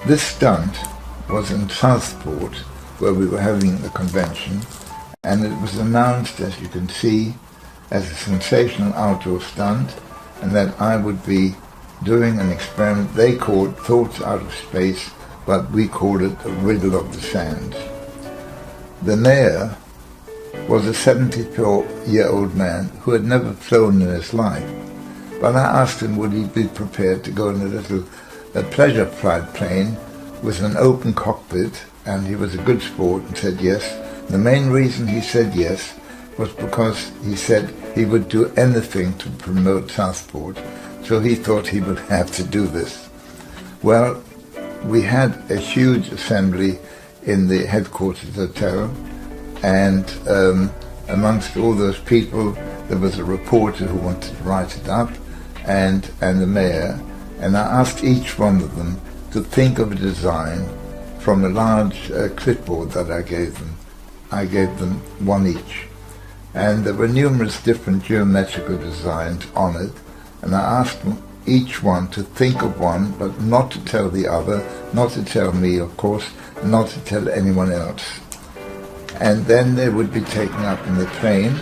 This stunt was in Southport, where we were having the convention, and it was announced, as you can see, as a sensational outdoor stunt, and that I would be doing an experiment they called Thoughts Out of Space, but we called it a Riddle of the Sands. The mayor was a 74-year-old man who had never flown in his life, but I asked him would he be prepared to go in a pleasure flight plane with an open cockpit, and he was a good sport and said yes. The main reason he said yes was because he said he would do anything to promote Southport, so he thought he would have to do this. Well, we had a huge assembly in the headquarters hotel, and amongst all those people there was a reporter who wanted to write it up, and the mayor, and I asked each one of them to think of a design from a large clipboard that I gave them. I gave them one each, and there were numerous different geometrical designs on it, and I asked them each one to think of one, but not to tell the other, not to tell me, of course, not to tell anyone else. And then they would be taken up in the plane,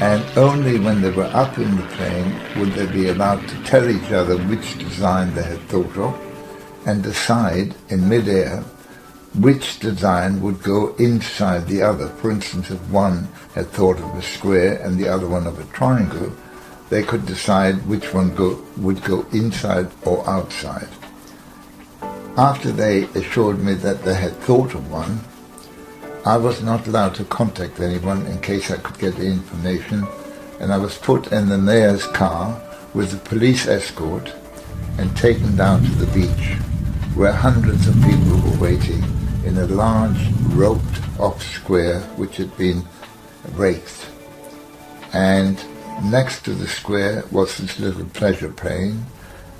and only when they were up in the plane would they be allowed to tell each other which design they had thought of, and decide in mid-air which design would go inside the other. For instance, if one had thought of a square and the other one of a triangle, they could decide which one would go inside or outside. After they assured me that they had thought of one, I was not allowed to contact anyone in case I could get the information, and I was put in the mayor's car with a police escort and taken down to the beach, where hundreds of people were waiting in a large roped-off square which had been raked. And next to the square was this little pleasure plane,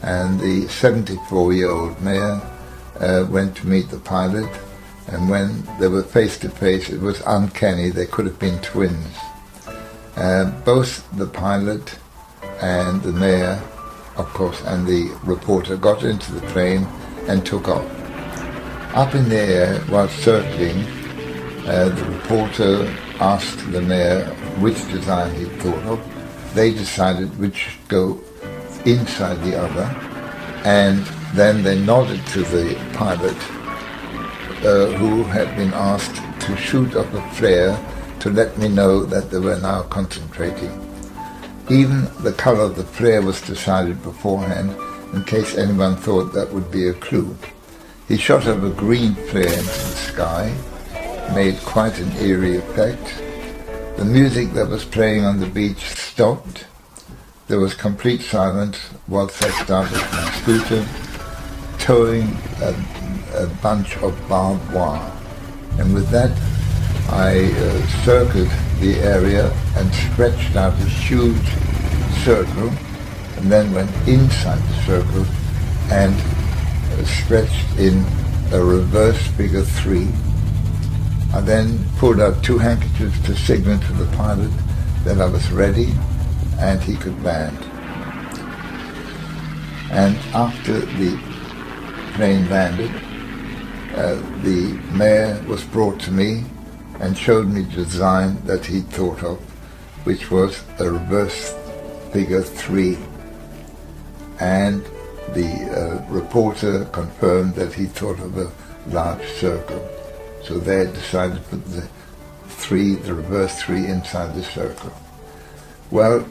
and the 74-year-old mayor went to meet the pilot, and when they were face to face, it was uncanny. They could have been twins. Both the pilot and the mayor, of course, and the reporter got into the plane and took off. Up in the air, while circling, the reporter asked the mayor which design he thought of. They decided which should go inside the other, and then they nodded to the pilot, who had been asked to shoot off a flare to let me know that they were now concentrating. Even the color of the flare was decided beforehand, in case anyone thought that would be a clue. He shot up a green flare into the sky, made quite an eerie effect. The music that was playing on the beach stopped. There was complete silence whilst I started my scooter, towing a bunch of barbed wire. And with that, I circled the area and stretched out a huge circle, and then went inside the circle and stretched in a reverse figure 3. I then pulled out 2 handkerchiefs to signal to the pilot that I was ready and he could land. And after the plane landed, the mayor was brought to me and showed me the design that he'd thought of, which was a reverse figure 3. And the reporter confirmed that he thought of a large circle. So they had decided to put the reverse 3 inside the circle. Well,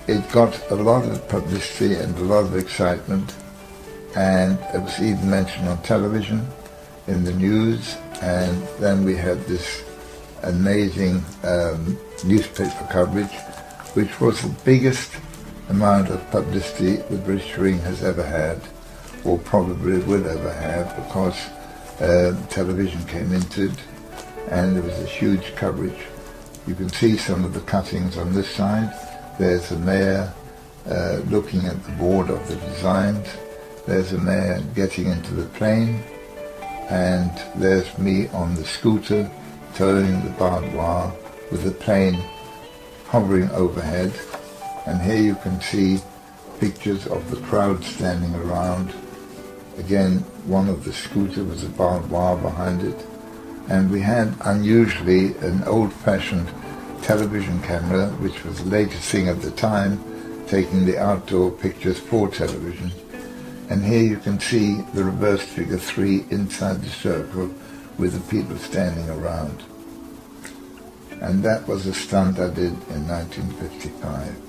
it got a lot of publicity and a lot of excitement, and it was even mentioned on television, in the news, and then we had this amazing newspaper coverage, which was the biggest amount of publicity the British Ring has ever had, or probably will ever have, because television came into it, and there was a huge coverage. You can see some of the cuttings on this side. There's the mayor looking at the board of the designs. There's the mayor getting into the plane, and there's me on the scooter towing the barbed wire with the plane hovering overhead. And here you can see pictures of the crowd standing around Again, one of the scooters was a barbed wire behind it. And we had, unusually, an old-fashioned television camera, which was the latest thing at the time, taking the outdoor pictures for television. And here you can see the reversed figure 3 inside the circle with the people standing around. And that was a stunt I did in 1955.